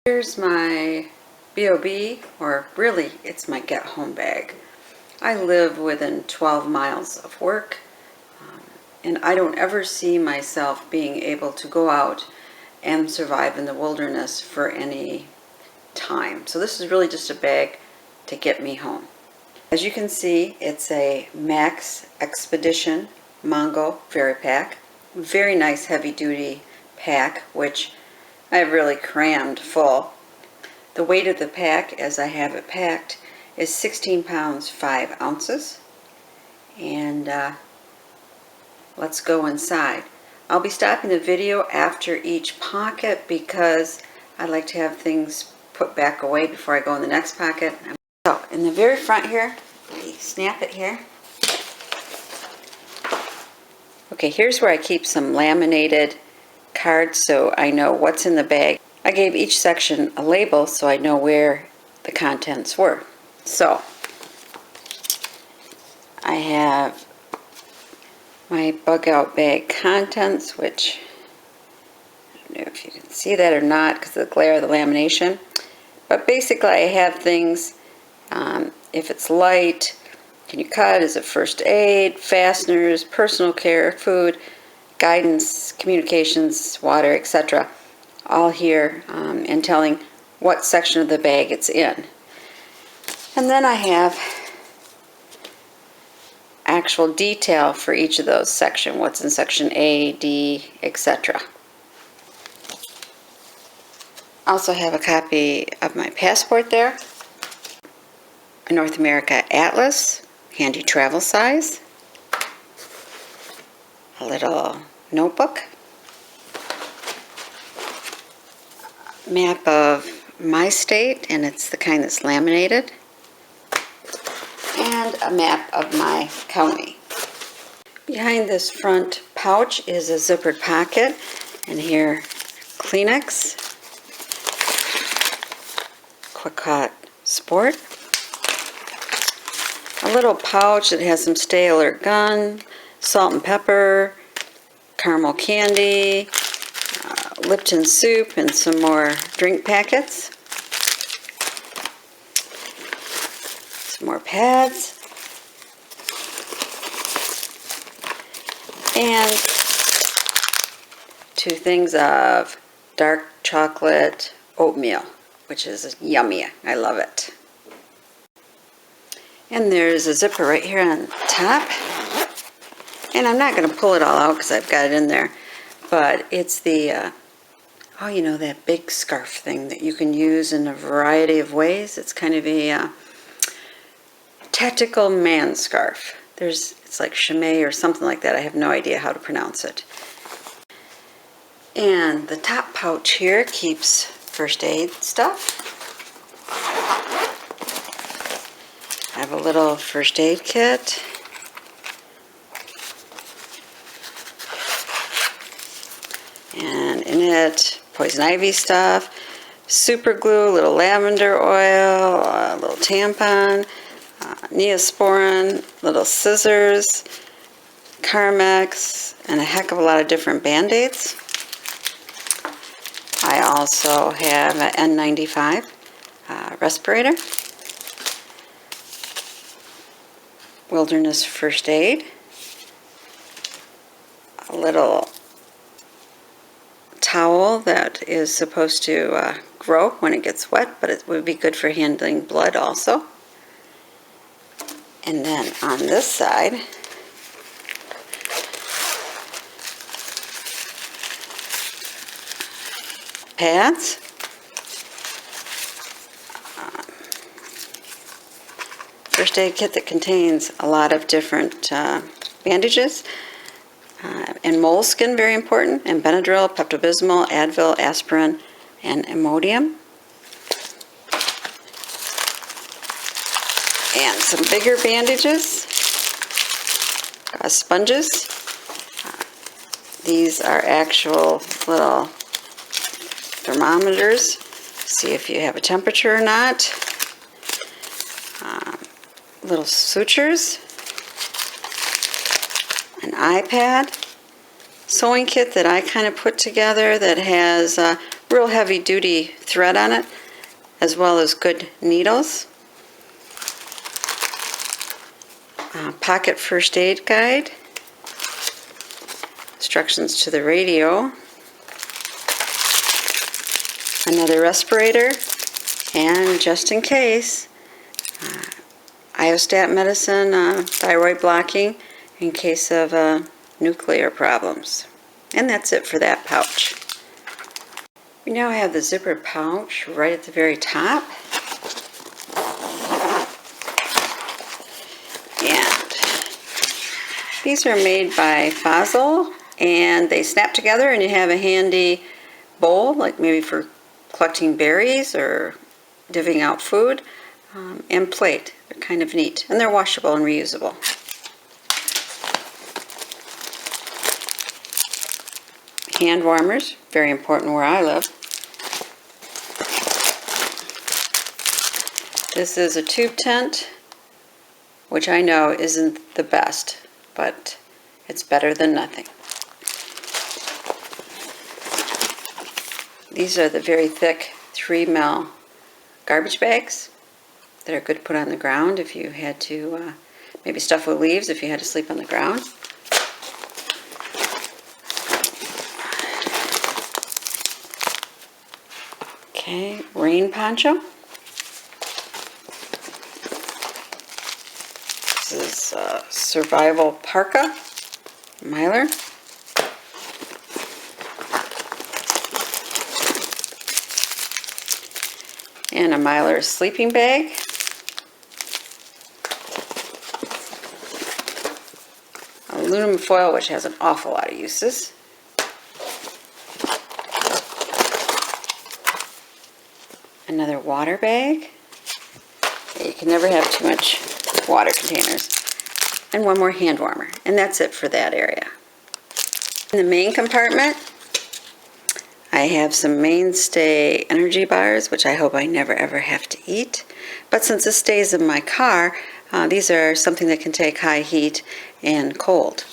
Here's my B.O.B, or really it's my get home bag. I live within 12 miles of work, and I don't ever see myself being able to go out and survive in the wilderness for any time. So this is really just a bag to get me home. As you can see, it's a Max Expedition Mongo Fairy Pack. Very nice heavy duty pack, which I have really crammed full. The weight of the pack, as I have it packed, is 16 pounds 5 ounces. And let's go inside. I'll be stopping the video after each pocket because I like to have things put back away before I go in the next pocket. So in the very front here, we snap it here. Okay, here's where I keep some laminated cards so I know what's in the bag. I gave each section a label so I know where the contents were. So I have my bug out bag contents, which I don't know if you can see that or not because of the glare of the lamination. But basically I have things, if it's light, can you cut, is it first aid, fasteners, personal care, food, guidance, communications, water, etc. All here, and telling what section of the bag it's in. And then I have actual detail for each of those sections, what's in section A, D, etc. Also have a copy of my passport there, a North America Atlas, handy travel size, a little notebook, map of my state, and it's the kind that's laminated, and a map of my county. Behind this front pouch is a zippered pocket, and here Kleenex, Quick Hot Sport, a little pouch that has some stale or gun, salt and pepper, caramel candy, Lipton soup, and some more drink packets. Some more pads. And 2 things of dark chocolate oatmeal, which is yummy. I love it. And there's a zipper right here on the top. And I'm not going to pull it all out because I've got it in there. But it's the, oh, you know, that big scarf thing that you can use in a variety of ways. It's kind of a tactical man scarf. It's like Shemagh or something like that. I have no idea how to pronounce it. And the top pouch here keeps first aid stuff. I have a little first aid kit. And in it, poison ivy stuff, super glue, a little lavender oil, a little tampon, Neosporin, little scissors, Carmex, and a heck of a lot of different Band-Aids. I also have an N95 respirator, wilderness first aid, a little towel that is supposed to grow when it gets wet, but it would be good for handling blood also. And then on this side, pads, first aid kit that contains a lot of different bandages, and moleskin, very important, and Benadryl, Pepto-Bismol, Advil, aspirin, and Imodium. And some bigger bandages, sponges. These are actual little thermometers. See if you have a temperature or not. Little sutures. An iPad. Sewing kit that I kind of put together that has real heavy duty thread on it, as well as good needles. Pocket first aid guide, instructions to the radio, another respirator, and just in case, iostat medicine, thyroid blocking in case of nuclear problems. And that's it for that pouch. We now have the zipper pouch right at the very top. And these are made by Fossil, and they snap together and you have a handy bowl, like maybe for collecting berries or divvying out food, and plate. They're kind of neat, and they're washable and reusable. Hand warmers, very important where I live. This is a tube tent, which I know isn't the best, but it's better than nothing. These are the very thick 3 ml garbage bags that are good to put on the ground if you had to maybe stuff with leaves if you had to sleep on the ground. Okay, rain poncho. This is survival parka, Mylar. And a Mylar sleeping bag. Aluminum foil, which has an awful lot of uses. Another water bag. You can never have too much water containers. And one more hand warmer. And that's it for that area. In the main compartment, I have some Mainstay energy bars, which I hope I never ever have to eat. But since this stays in my car, these are something that can take high heat and cold.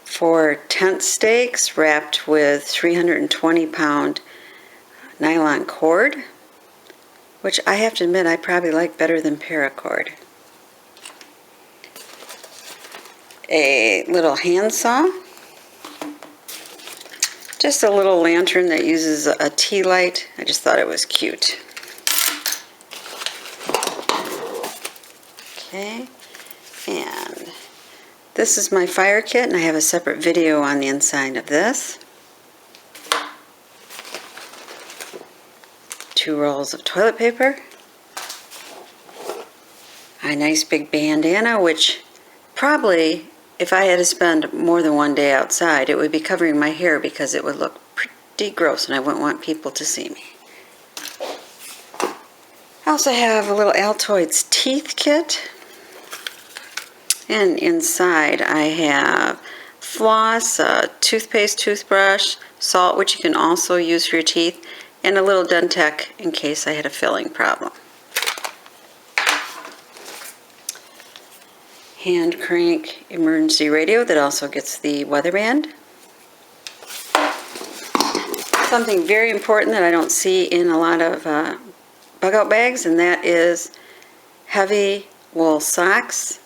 4 tent stakes wrapped with 320-pound nylon cord, which I have to admit I probably like better than paracord. A little handsaw. Just a little lantern that uses a tea light. I just thought it was cute. Okay, and this is my fire kit, and I have a separate video on the inside of this. 2 rolls of toilet paper. A nice big bandana, which probably, if I had to spend more than one day outside, it would be covering my hair because it would look pretty gross and I wouldn't want people to see me. I also have a little Altoids teeth kit. And inside I have floss, toothpaste, toothbrush, salt, which you can also use for your teeth, and a little Dentec in case I had a filling problem. Hand crank emergency radio that also gets the weather band. Something very important that I don't see in a lot of bug out bags, and that is heavy wool socks.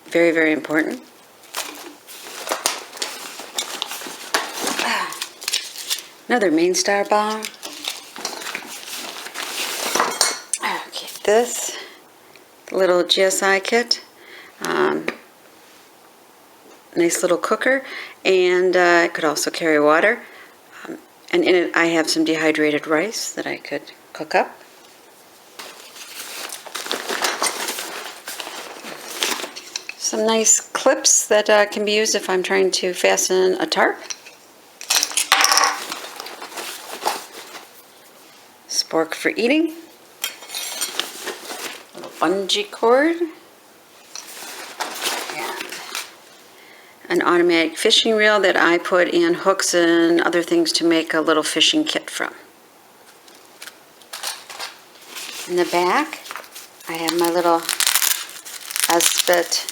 Very, very important. Another Mainstar bar. Okay, this little GSI kit. Nice little cooker, and it could also carry water. And in it I have some dehydrated rice that I could cook up. Some nice clips that can be used if I'm trying to fasten a tarp. Spork for eating. A little bungee cord. An automatic fishing reel that I put in hooks and other things to make a little fishing kit from. In the back, I have my little Espet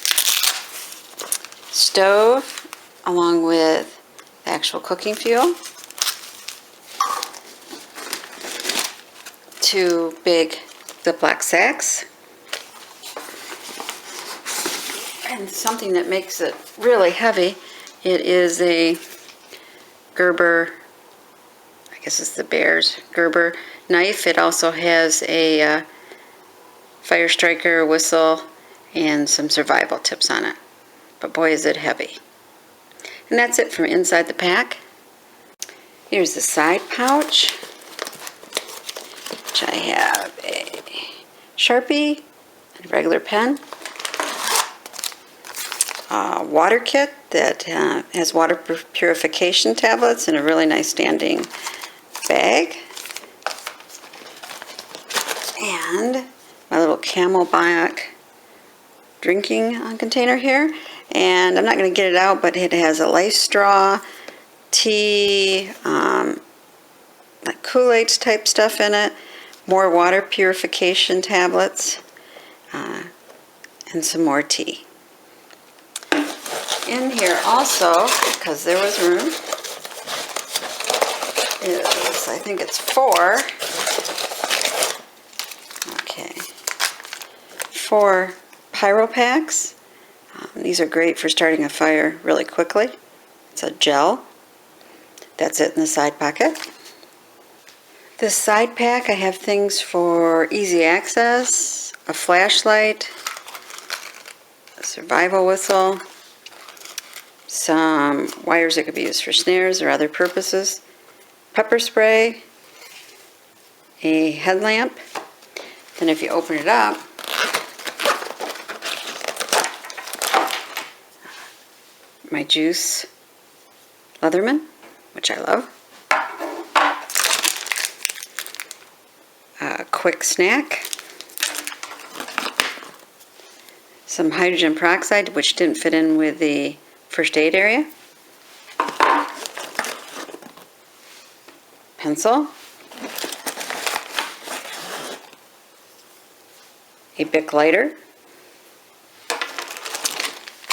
stove along with the actual cooking fuel. 2 big Ziploc sacks. And something that makes it really heavy, it is a Gerber, I guess it's the Bear's Gerber knife. It also has a fire striker, whistle, and some survival tips on it. But boy, is it heavy. And that's it from inside the pack. Here's the side pouch, which I have a Sharpie, a regular pen, a water kit that has water purification tablets in a really nice standing bag, and my little Camelback drinking container here. And I'm not going to get it out, but it has a life straw, tea, like Kool-Aid type stuff in it, more water purification tablets, and some more tea. In here also, because there was room, is, I think it's 4. Okay. 4 pyro packs. These are great for starting a fire really quickly. It's a gel. That's it in the side pocket. This side pack, I have things for easy access, a flashlight, a survival whistle, some wires that could be used for snares or other purposes, pepper spray, a headlamp. Then if you open it up, my juice Leatherman, which I love. A quick snack. Some hydrogen peroxide, which didn't fit in with the first aid area. Pencil. A Bic lighter.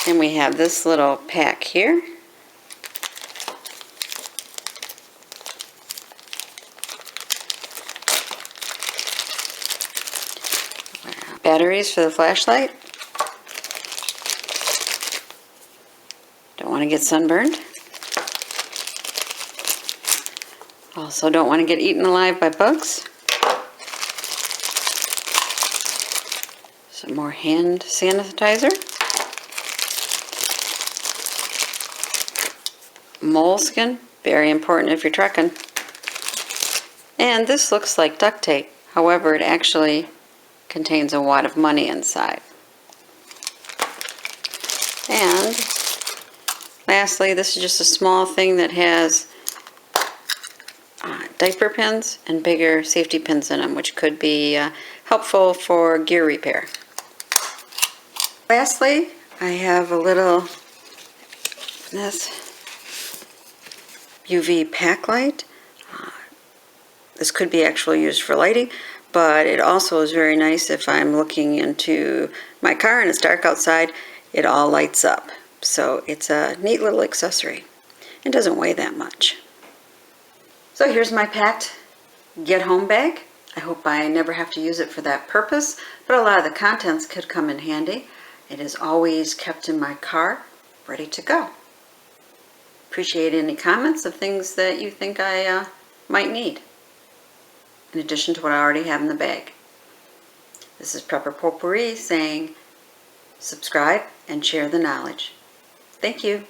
And we have this little pack here. Batteries for the flashlight. Don't want to get sunburned. Also don't want to get eaten alive by bugs. Some more hand sanitizer. Moleskin, very important if you're trekking. And this looks like duct tape. However, it actually contains a wad of money inside. And lastly, this is just a small thing that has diaper pins and bigger safety pins in them, which could be helpful for gear repair. Lastly, I have a little this UV pack light. This could be actually used for lighting, but it also is very nice if I'm looking into my car and it's dark outside, it all lights up. So it's a neat little accessory. It doesn't weigh that much. So here's my packed get home bag. I hope I never have to use it for that purpose, but a lot of the contents could come in handy. It is always kept in my car, ready to go. Appreciate any comments of things that you think I might need, in addition to what I already have in the bag. This is Prepper Potpourri saying subscribe and share the knowledge. Thank you.